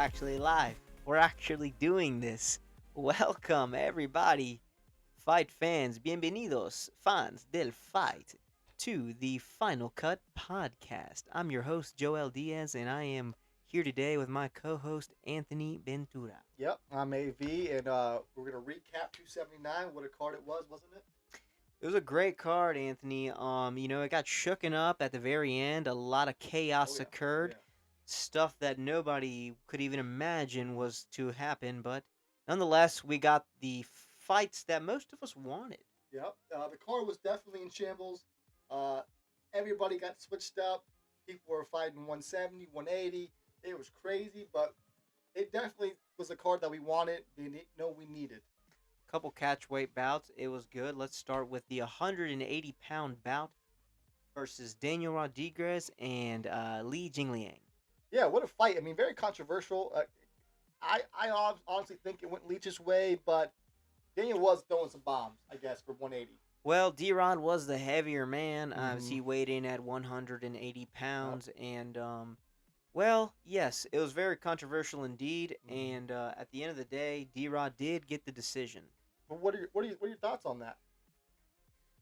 actually live. We're actually doing this. Welcome, everybody. Fight fans, bienvenidos, fans del fight, to the Final Cut podcast. I'm your host, Joel Diaz, and I am here today with my co host, Anthony Ventura. Yep, I'm AV, and we're gonna recap 279. What a card it was, wasn't it? It was a great card, Anthony. It got shooken up at the very end. A lot of Oh chaos yeah, oh occurred. yeah. Stuff that nobody could even imagine was to happen, but nonetheless, we got the fights that most of us wanted. Yep. The card was definitely in shambles. Uh, Everybody got switched up. People were fighting 170, 180. It was crazy, but it definitely was a card that we wanted. Know we needed. Couple catchweight bouts. It was good. Let's start with the 180-pound bout versus Daniel Rodriguez and Li Jingliang. Yeah, what a fight! I mean, very controversial. I honestly think it went Leach's way, but Daniel was throwing some bombs, I guess, for 180. Well, D-Rod was the heavier man as Mm-hmm. he weighed in at 180 Yep. pounds. And, well, yes, it was very controversial indeed. Mm-hmm. And at the end of the day, D-Rod did get the decision. But what are your thoughts on that?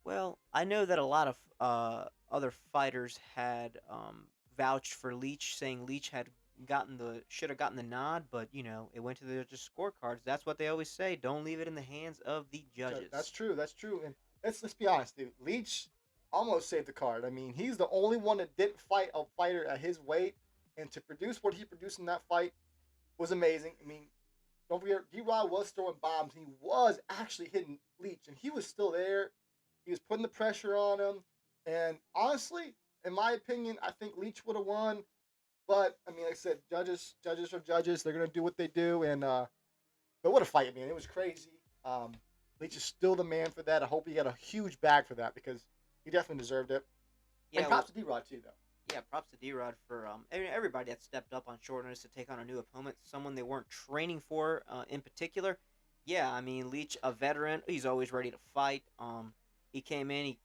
Well, I know that a lot of other fighters had vouched for Leach, saying Leach had should have gotten the nod, but it went to the judges' scorecards. That's what they always say. Don't leave it in the hands of the That's judges. true. That's true. And let's be honest, dude. Leach almost saved the card. I mean, he's the only one that didn't fight a fighter at his weight, and to produce what he produced in that fight was amazing. I mean, don't forget, D. Rod was throwing bombs. He was actually hitting Leach, and he was still there. He was putting the pressure on him. And honestly, in my opinion, I think Leach would have won. But I mean, like I said, judges are judges. They're gonna do what they do, and but what a fight, man! It was crazy. Leach is still the man for that. I hope he got a huge bag for that because he definitely deserved it. And Yeah, props well, to D Rod too, though. yeah. Props to D-Rod for everybody that stepped up on short notice to take on a new opponent, someone they weren't training for in particular. Yeah, I mean Leach, a veteran, he's always ready to fight. He came in,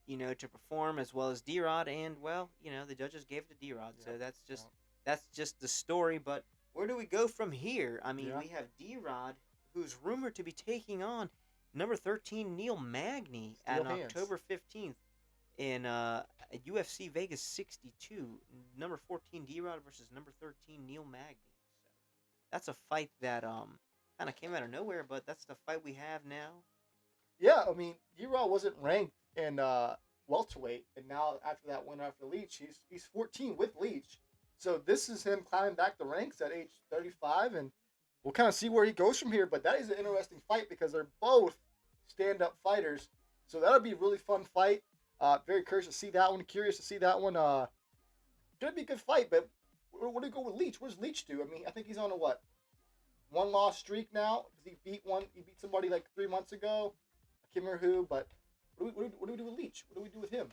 to perform as well as D-Rod, and well, the judges gave it to D-Rod, so Yep. that's just the story. But where do we go from here? I mean, Yeah. we have D-Rod, who's rumored to be taking on number 13 Neil Magny Steel on hands. October 15th in at UFC Vegas 62. Number 14 D-Rod versus number 13 Neil Magny. So that's a fight that kind of came out of nowhere, but that's the fight we have now. Yeah, I mean, D Rod wasn't ranked in welterweight, and now after that win after Leach, he's 14 with Leach. So this is him climbing back the ranks at age 35, and we'll kind of see where he goes from here. But that is an interesting fight because they're both stand-up fighters, so that'll be a really fun fight. Very curious to see that one. Curious to see that one. Gonna be a good fight, but where do you go with Leach? Where's Leach do? I mean, I think he's on a what, one loss streak now because he beat somebody like 3 months ago. I can't remember who, but what do we do with Leach? What do we do with him?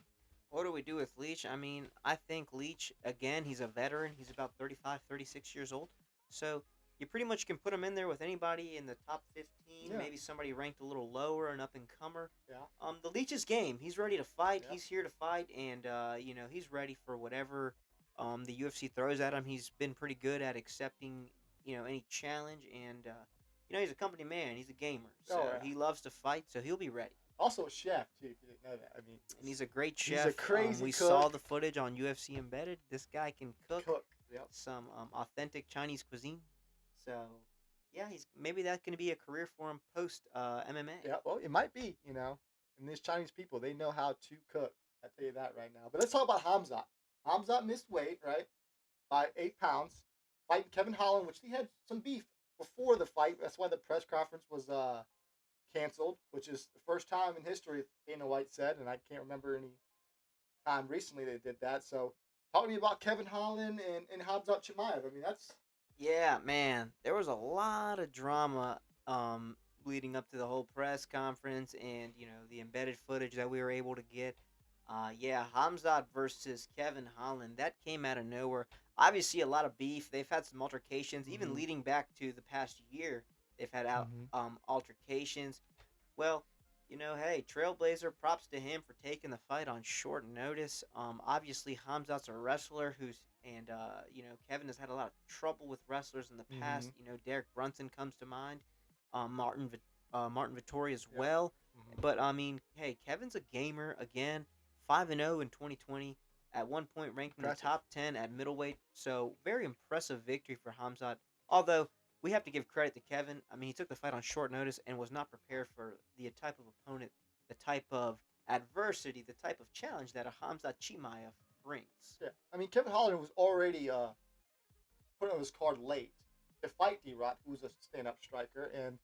What do we do with Leach? I mean, I think Leach, again, he's a veteran. He's about 35, 36 years old. So you pretty much can put him in there with anybody in the top 15, Yeah, maybe somebody ranked a little lower, an up-and-comer. yeah, The Leach's game. He's ready to fight. yeah. He's here to fight, and, he's ready for whatever the UFC throws at him. He's been pretty good at accepting, any challenge, and, he's a company man. He's a gamer. So Oh yeah. he loves to fight, so he'll be ready. Also a chef too. If you didn't know that, I mean, And he's a great he's chef. a crazy We saw cook. the footage on UFC Embedded. This guy can cook Cook. Yep. some authentic Chinese cuisine. So, yeah, he's maybe that's going to be a career for him post MMA. Yeah. Well, it might be. And these Chinese people, they know how to cook. I tell you that right now. But let's talk about Hamzat. Hamzat missed weight, right, by 8 pounds, fighting Kevin Holland, which he had some beef before the fight. That's why the press conference was canceled, which is the first time in history, Dana White said, and I can't remember any time recently they did that. So, talk to me about Kevin Holland and Hamzat Chimaev. I mean, that's Yeah, man, there was a lot of drama leading up to the whole press conference and the embedded footage that we were able to get. Yeah, Hamzat versus Kevin Holland that came out of nowhere. Obviously, a lot of beef. They've had some altercations, even hmm leading back to the past year. They've had out hmm altercations. Well, hey, Trailblazer, props to him for taking the fight on short notice. Obviously, Hamzat's a wrestler who's And Kevin has had a lot of trouble with wrestlers in the Mm-hmm. past. Derek Brunson comes to mind, Martin Vittori as Yep. well. Mm-hmm. But I mean, hey, Kevin's a gamer again. 5-0 in 2020. At one point ranked in the Impressive. top 10 at middleweight. So very impressive victory for Hamzat. Although we have to give credit to Kevin. I mean, he took the fight on short notice and was not prepared for the type of opponent, the type of adversity, the type of challenge that a Hamzat Chimaev brings. Yeah. I mean, Kevin Holland was already put on his card late to fight D-Rod, who's a stand-up striker, and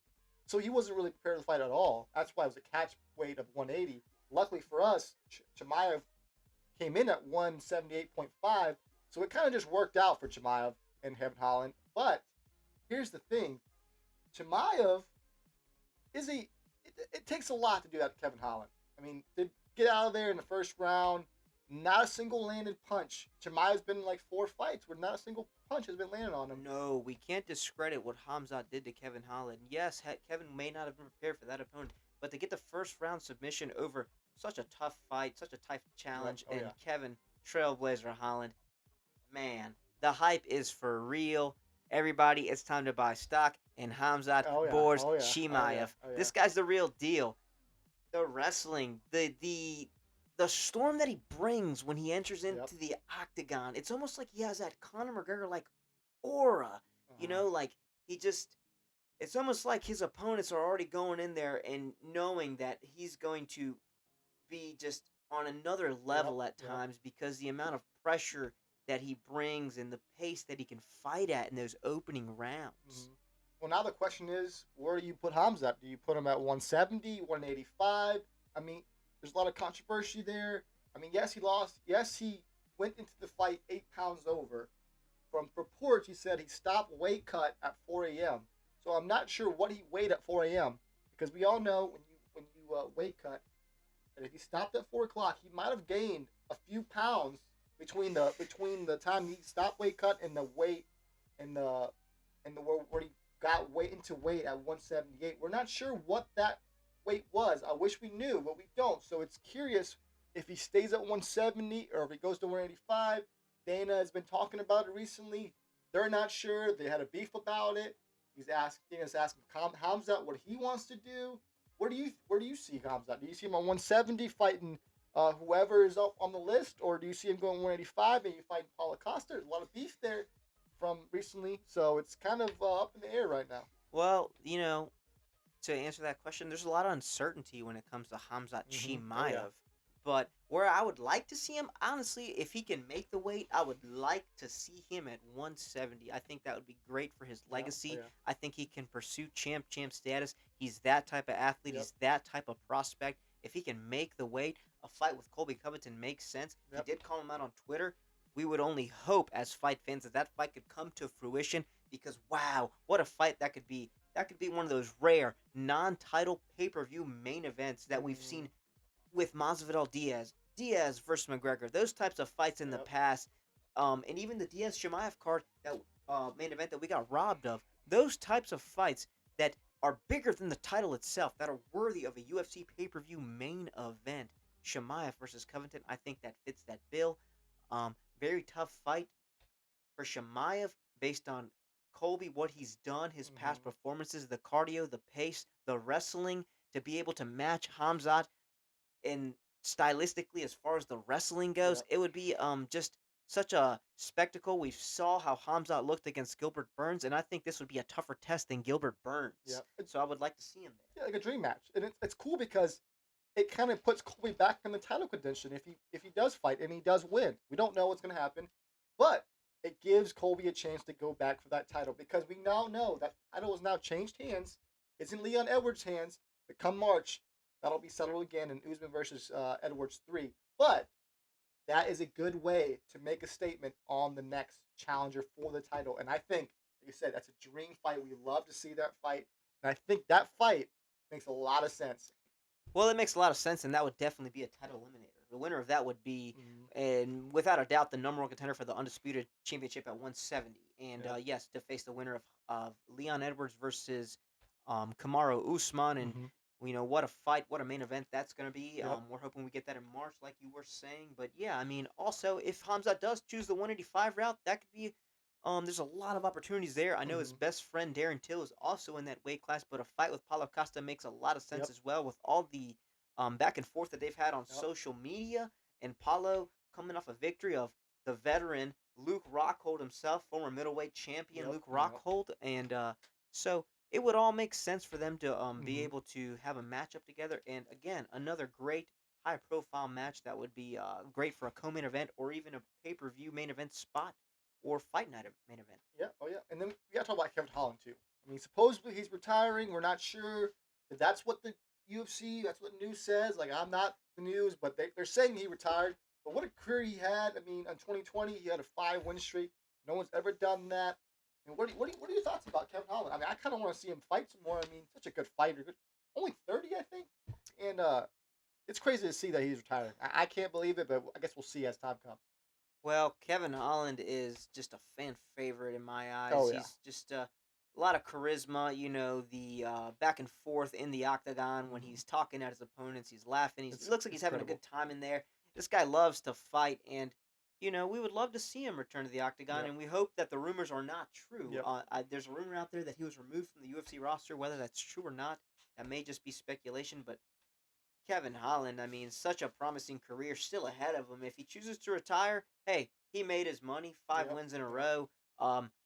so he wasn't really prepared to fight at all. That's why it was a catch weight of 180. Luckily for us, Chimaev came in at 178.5, so it kind of just worked out for Chimaev and Kevin Holland. But here's the thing: Chimaev is it takes a lot to do that to Kevin Holland. I mean, to get out of there in the first round, not a single landed punch. Chimaev's been in like 4 fights where not a single punch has been landed on him. No, we can't discredit what Hamzat did to Kevin Holland. Yes, Kevin may not have been prepared for that opponent, but to get the first round submission over such a tough fight, such a tough Yep. challenge, Oh and yeah. Kevin Trailblazer Holland, man, the hype is for real. Everybody, it's time to buy stock in Hamzat Oh yeah. Boris Oh yeah. Oh yeah. Chimaev. Oh yeah. This guy's the real deal. The wrestling, the storm that he brings when he enters Yep. into the octagon. It's almost like he has that Conor McGregor like aura. Uh-huh. Like he just it's almost like his opponents are already going in there and knowing that he's going to be just on another Yep. level at Yep. times because the amount of pressure that he brings and the pace that he can fight at in those opening rounds. Mm-hmm. Well, now the question is, where do you put Hamza? Do you put him at 170, 185? I mean, there's a lot of controversy there. I mean, yes, he lost. Yes, he went into the fight 8 pounds over. From reports, he said he stopped weight cut at 4 a.m. So I'm not sure what he weighed at 4 a.m. because we all know when you weight cut, and if he stopped at 4 o'clock, he might have gained a few pounds between the time he stopped weight cut and the weight and the where he got weight into weight at 178. We're not sure what that weight was. I wish we knew, but we don't. So it's curious if he stays at 170 or if he goes to 185. Dana has been talking about it recently. They're not sure. They had a beef about it. Dana's asking Hamza what he wants to do. Where do you see Hamza? Do you see him on 170 fighting whoever is up on the list, or do you see him going 185 and you fighting Paulo Costa? There's a lot of beef there from recently, so it's kind of up in the air right now. Well, to answer that question, there's a lot of uncertainty when it comes to Hamzat Oh yeah. Chimaev. But where I would like to see him, honestly, if he can make the weight, I would like to see him at 170. I think that would be great for his Yeah. Oh legacy. yeah. I think he can pursue champ status. He's that type of athlete. Yep. He's that type of prospect. If he can make the weight, a fight with Colby Covington makes sense. Yep. He did call him out on Twitter. We would only hope as fight fans that that fight could come to fruition because wow, what a fight that could be. That could be one of those rare non-title pay-per-view main events that we've Mm. seen with Masvidal Diaz versus McGregor, those types of fights in the Yep. past, and even the Diaz Shemaev card that main event that we got robbed of. Those types of fights that are bigger than the title itself, that are worthy of a UFC pay-per-view main event. Shemaev versus Covington, I think that fits that bill. Very tough fight for Shemaev based on Colby, what he's done, his past Mm-hmm. performances, the cardio, the pace, the wrestling, to be able to match Hamzat in stylistically as far as the wrestling goes, Yep. it would be just such a spectacle. We saw how Hamzat looked against Gilbert Burns, and I think this would be a tougher test than Gilbert Burns. Yep. So I would like to see him there. Yeah, like a dream match, and it's cool because it kind of puts Colby back in the title contention if he does fight and he does win. We don't know what's going to happen, but it gives Colby a chance to go back for that title because we now know that title has now changed hands. It's in Leon Edwards' hands. But come March, that'll be settled again in Usman versus Edwards 3. But that is a good way to make a statement on the next challenger for the title. And I think, like you said, that's a dream fight. We love to see that fight. And I think that fight makes a lot of sense. Well, it makes a lot of sense, and that would definitely be a title eliminator. The winner of that would be, Mm-hmm. and without a doubt, the number one contender for the undisputed championship at 170. And Yep. yes, to face the winner of Leon Edwards versus Kamaru Usman. And Mm-hmm. What a fight, what a main event that's going to be. Yep. We're hoping we get that in March, like you were saying. But yeah, I mean, also if Hamza does choose the 185 route, that could be. There's a lot of opportunities there. I know his Hmm. best friend Darren Till is also in that weight class, but a fight with Paulo Costa makes a lot of sense Yep. as well with all the back and forth that they've had on Yep. social media, and Paulo coming off a victory of the veteran Luke Rockhold himself, former middleweight champion Yep. Luke Yep. Rockhold, and so it would all make sense for them to be Hmm. able to have a matchup together. And again, another great high profile match that would be great for a co-main event or even a pay-per-view main event spot or fight night main event. Yeah. Oh yeah. And then we got to talk about Kevin Holland too. I mean, supposedly he's retiring. We're not sure if that's what the UFC. That's what news says. Like I'm not the news, but they're saying he retired. But what a career he had. I mean, in 2020 he had a 5-win streak. No one's ever done that. And what are your thoughts about Kevin Holland? I mean, I kind of want to see him fight some more. I mean, such a good fighter. Only 30, I think. And it's crazy to see that he's retiring. I can't believe it, but I guess we'll see as time comes. Well, Kevin Holland is just a fan favorite in my eyes. Oh yeah. He's just a lot of charisma. The back and forth in the octagon when Hmm. he's talking at his opponents, he's laughing. He It's looks like he's it's having a incredible. good time in there. This guy loves to fight, and we would love to see him return to the octagon. Yep. And we hope that the rumors are not true. Yep. There's a rumor out there that he was removed from the UFC roster. Whether that's true or not, that may just be speculation. But Kevin Holland, I mean, such a promising career still ahead of him. If he chooses to retire, hey, he made his money, 5 wins in a Yep. row.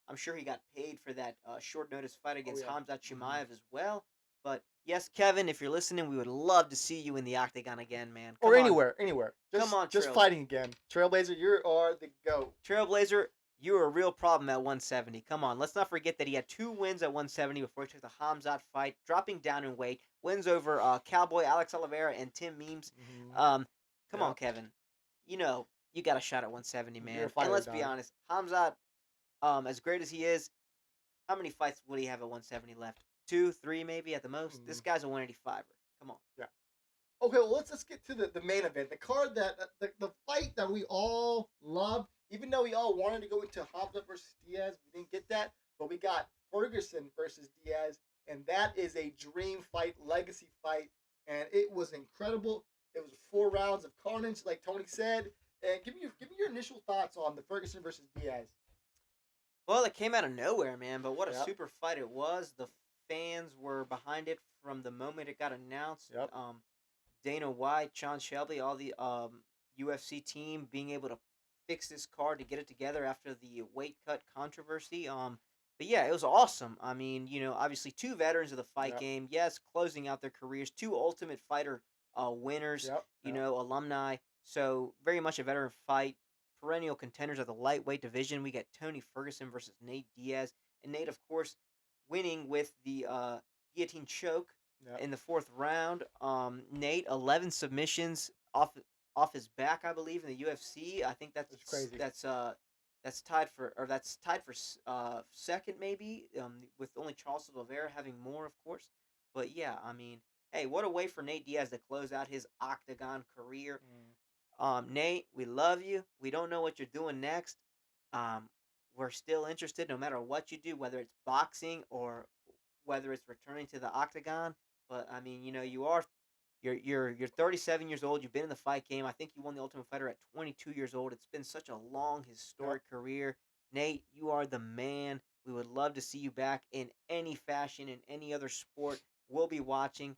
I'm sure he got paid for that short notice fight Oh against yeah. Hamzat Hmm. Chimaev as well. But yes, Kevin, if you're listening, we would love to see you in the octagon again, man. Or Come on, anywhere, anywhere. come on, Just fighting again. Trailblazer, you are the goat. Trailblazer. You were a real problem at 170. Come on, let's not forget that he had 2 wins at 170 before he took the Hamzat fight, dropping down in weight. Wins over Cowboy Alex Oliveira and Tim Memes. Hmm. Um, come on, Yep. Kevin. You got a shot at 170, You're a man. And fighter, let's be dog. honest, Hamzat, as great as he is, how many fights would he have at 170 left? Two, three, maybe at the most. This Hmm. guy's a 185er. Come on. Yeah. Okay, well let's get to the main event, the card that the fight that we all loved. Even though we all wanted to go into Hamza versus Diaz, we didn't get that, but we got Ferguson versus Diaz, and that is a dream fight, legacy fight, and it was incredible. It was 4 rounds of carnage, like Tony said. And give me your initial thoughts on the Ferguson versus Diaz. Well, it came out of nowhere, man, but what a Yep. super fight it was. The fans were behind it from the moment it got announced. Yep. Dana White, Sean Shelby, all the UFC team being able to fix this card to get it together after the weight cut controversy. But yeah, it was awesome. I mean, obviously two veterans of the fight Yep. game. Yes, closing out their careers, two Ultimate Fighter winners. Yep. Yep. Alumni. So very much a veteran fight. Perennial contenders of the lightweight division. We got Tony Ferguson versus Nate Diaz, and Nate, of course, winning with the guillotine choke Yep. in the fourth round. Nate 11 submissions off his back, I believe, in the UFC. I think that's It's crazy. that's tied for second maybe, with only Charles Oliveira having more, of course. But yeah, I mean, hey, what a way for Nate Diaz to close out his octagon career. Mm. Nate, we love you. We don't know what you're doing next. Um, we're still interested, no matter what you do, whether it's boxing or whether it's returning to the octagon. But I mean, you're 37 years old. You've been in the fight game. I think you won the Ultimate Fighter at 22 years old. It's been such a long, Yep. historic career. Nate, you are the man. We would love to see you back in any fashion in any other sport. We'll be watching.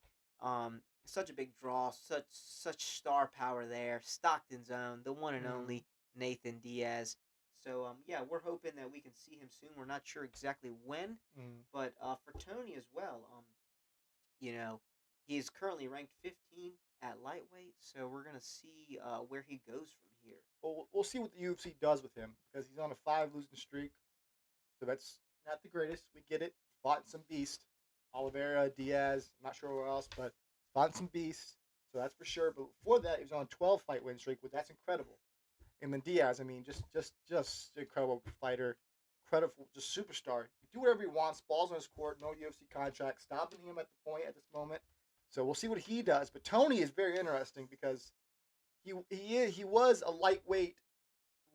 Such a big draw, such star power there. Stockton's own, the one and Mm. only Nathan Diaz. So yeah, we're hoping that we can see him soon. We're not sure exactly when, Mm. but for Tony as well. You know, he's currently ranked 15 at lightweight, so we're gonna see where he goes from here. Well, we'll see what the UFC does with him because he's on a 5 losing streak. So that's not the greatest. We get it. Fought some beast. Oliveira, Diaz, I'm not sure where else, but fought some beasts. So that's for sure. But before that, he was on a 12 fight win streak, which that's incredible. And then Diaz, I mean, just incredible fighter, incredible, just superstar. Do whatever he wants. Balls on his court. No UFC contract. Stopping him at the point at this moment. So we'll see what he does. But Tony is very interesting because he was a lightweight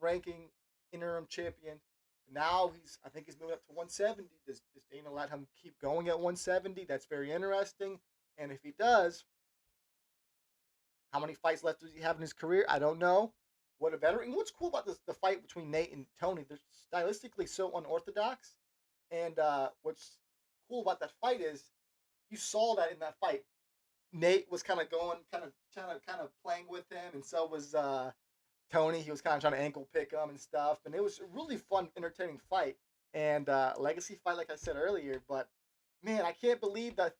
ranking interim champion. Now I think he's moving up to 170. Does Dana let him keep going at 170? That's very interesting. And if he does, how many fights left does he have in his career? I don't know. What a veteran. And what's cool about the fight between Nate and Tony, they're stylistically so unorthodox. And what's cool about that fight is you saw that in that fight. Nate was kind of going, kind of playing with him, and so was Tony. He was kind of trying to ankle pick him and stuff. And it was a really fun, entertaining fight and legacy fight, like I said earlier. But man, I can't believe that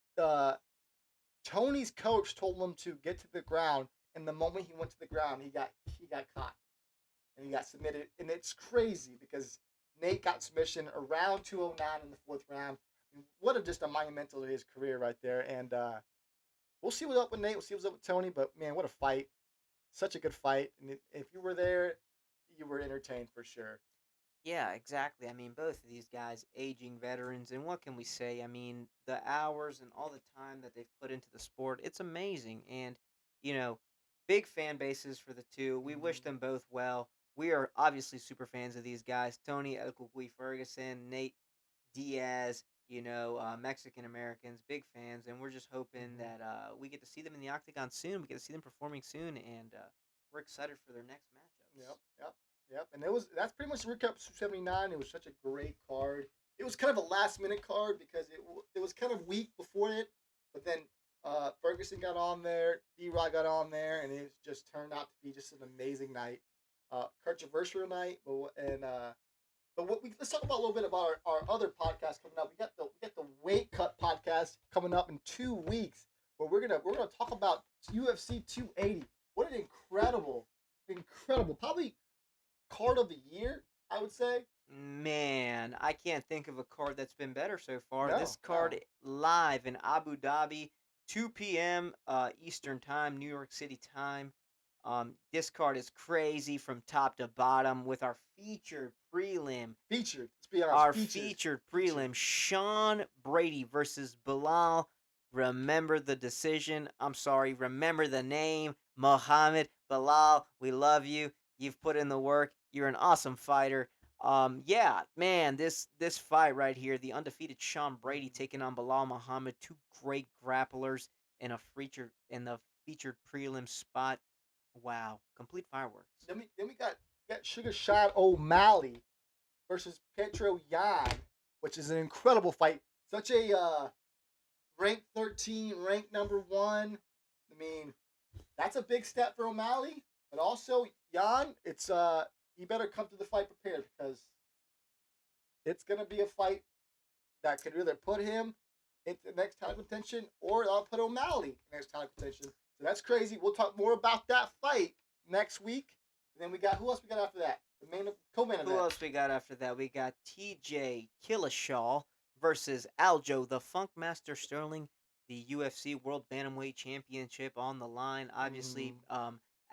Tony's coach told him to get to the ground, and the moment he went to the ground, he got caught and he got submitted. And it's crazy because Nate got submission around 209 in the fourth round. What a just a monumental to his career right there. And we'll see what's up with Nate. We'll see what's up with Tony. But man, what a fight! Such a good fight. And if you were there, you were entertained for sure. Yeah, exactly. I mean, both of these guys, aging veterans, and what can we say? I mean, the hours and all the time that they've put into the sport, it's amazing. And, you know, big fan bases for the two. We wish Mm-hmm. them both well. We are obviously super fans of these guys. Tony Elkugui Ferguson, Nate Diaz, Mexican Americans, big fans. And we're just hoping Mm-hmm. that we get to see them in the octagon soon. We get to see them performing soon. And we're excited for their next Yep, matchups. yep, yep. And that's pretty much the recap of 79. It was such a great card. It was kind of a last minute card because it was kind of weak before it, but then Ferguson got on there, D-Rod got on there, and it just turned out to be just an amazing night, controversial night. But let's talk about a little bit about our other podcast coming up. We got the weight cut podcast coming up in 2 weeks, where we're gonna talk about UFC 280. What an incredible, probably card of the year, I would say. Man, I can't think of a card that's been better so far. No, This no. card live in Abu Dhabi, 2 p.m. Eastern Time, New York City time. This card is crazy from top to bottom with our featured prelim. Featured. Let's be honest, Our featured. featured Featured. prelim, Sean Brady versus Bilal. Remember the decision. I'm sorry. Remember the name. Mohammed Bilal. We love you. You've put in the work. You're an awesome fighter. Yeah, man, this fight right here, the undefeated Sean Brady Mm-hmm. taking on Bilal Muhammad, two great grapplers in the featured prelim spot. Wow, complete fireworks. Then we got Sugar Shot O'Malley versus Petro Yan, which is an incredible fight. Such a ranked 13, ranked number one. I mean, that's a big step for O'Malley, but also Yan. It's you better come to the fight prepared because it's gonna be a fight that could either put him into the next title contention or I'll put O'Malley in the next title contention. So that's crazy. We'll talk more about that fight next week. And then we got who else we got after that? The main co-main Who event. else we got after that? We got TJ Killishaw versus Aljo, the Funkmaster Sterling, the UFC World Bantamweight Championship on the line. Mm-hmm. Obviously,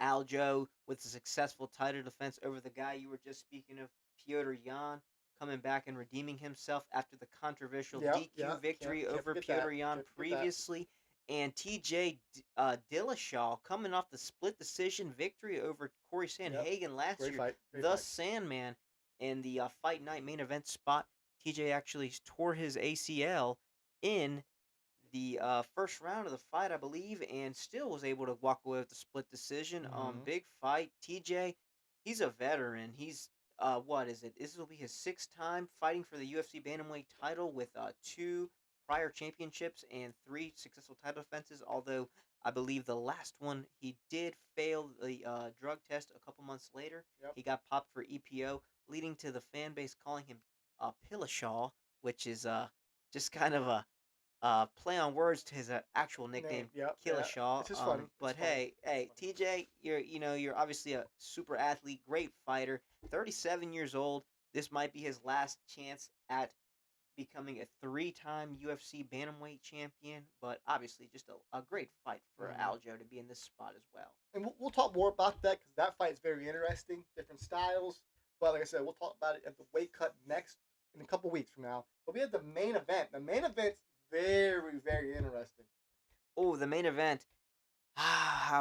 Aljo with a successful title defense over the guy you were just speaking of, Piotr Jan, coming back and redeeming himself after the controversial Yep, DQ yep. victory Can't over forget that. Piotr Jan Can't forget that. previously. And TJ Dillashaw coming off the split decision victory over Corey Yep. Sandhagen last Great year, fight. Great the fight. Sandman, in the fight night main event spot. TJ actually tore his ACL in the first round of the fight, I believe, and still was able to walk away with the split decision. Mm-hmm. Big fight. TJ, he's a veteran. He's what is it? This will be his sixth time fighting for the UFC bantamweight title with two prior championships and three successful title defenses. Although I believe the last one he did fail the drug test a couple months later. Yep. He got popped for EPO, leading to the fan base calling him Pillishaw, which is just kind of a play on words to his actual Name. nickname, Yep. Yeah. Killishaw. It's just funny. It's But funny. It's hey, funny. TJ, you're obviously a super athlete, great fighter. 37 years old. This might be his last chance at becoming a three-time UFC bantamweight champion. But obviously, just a great fight for Mm-hmm. Aljo to be in this spot as well. And we'll talk more about that because that fight is very interesting. Different styles. But like I said, we'll talk about it at the weight cut next in a couple weeks from now. But we have the main event. The main event's very interesting. Oh, the main event.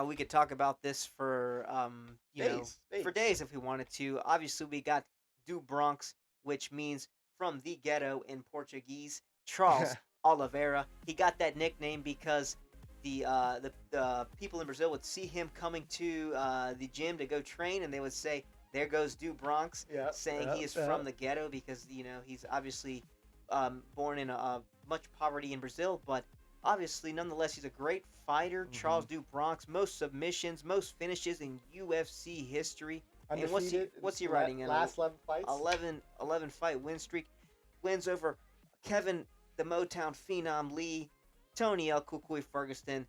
We could talk about this for Days, for days. days if we wanted to. Obviously, we got do Bronx, which means from the ghetto in Portuguese. Charles Oliveira. He got that nickname because the people in Brazil would see him coming to the gym to go train, and they would say, "There goes Du Bronx," Yep, saying he yep, is from yep. the ghetto because he's obviously born in much poverty in Brazil, but obviously nonetheless he's a great fighter. Hmm. Charles Du Bronx, most submissions, most finishes in UFC history, and Undefeated in what's he riding in last 11 fights. 11 fight win streak, wins over Kevin the Motown Phenom Lee, Tony El Kukui Ferguson,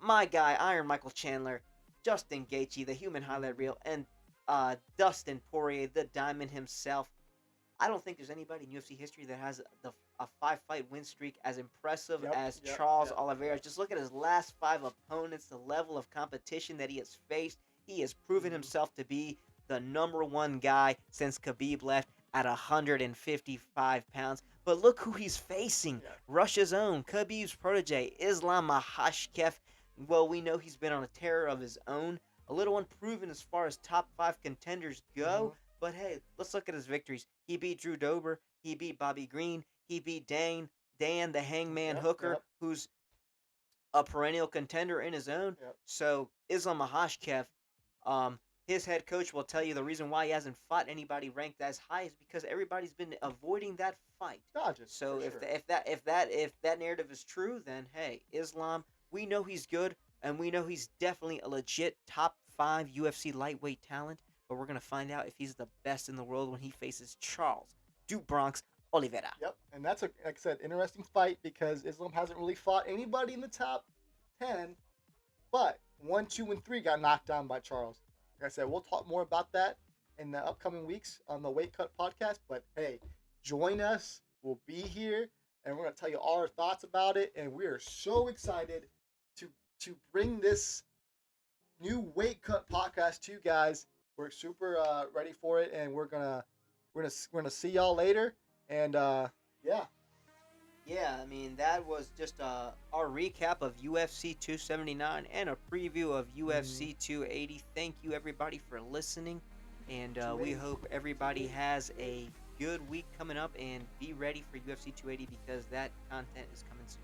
my guy Iron Michael Chandler, Justin Gaethje, the human highlight Hmm. reel, and Dustin Poirier, the Diamond himself. I don't think there's anybody in UFC history that has a 5 fight win streak as impressive Yep, as yep, Charles yep, Oliveira. yep. Just look at his last 5 opponents, the level of competition that he has faced. He has proven Hmm. himself to be the number one guy since Khabib left at 155 pounds. But look who he's facing. Yeah. Russia's own, Khabib's protege, Islam Mahashkev. Well, we know he's been on a terror of his own. A little unproven as far as top 5 contenders Hmm. go, but hey, let's look at his victories. He beat Drew Dober. He beat Bobby Green. He beat Dan the Hangman Yep, Hooker, yep, who's a perennial contender in his own. yep. So Islam Mahashkev, um, his head coach will tell you the reason why he hasn't fought anybody ranked as high is because everybody's been avoiding that fight. Dodges So for if sure. that narrative is true, then hey, Islam, we know he's good, and we know he's definitely a legit top 5 UFC lightweight talent. But we're gonna find out if he's the best in the world when he faces Charles Du Bronx Oliveira. Yep, and that's like I said, interesting fight because Islam hasn't really fought anybody in the top 10, but 1, 2, and 3 got knocked down by Charles. Like I said, we'll talk more about that in the upcoming weeks on the Weight Cut podcast. But hey, join us. We'll be here, and we're gonna tell you all our thoughts about it. And we are so excited to to bring this new Weight Cut podcast to you guys. We're super ready for it, and we're gonna see y'all later. And yeah, Yeah, I mean that was just our recap of UFC 279 and a preview of mm, UFC 280. Thank you everybody for listening, and we 280, hope everybody 280, has 280. a good week coming up. And be ready for UFC 280 because that content is coming soon.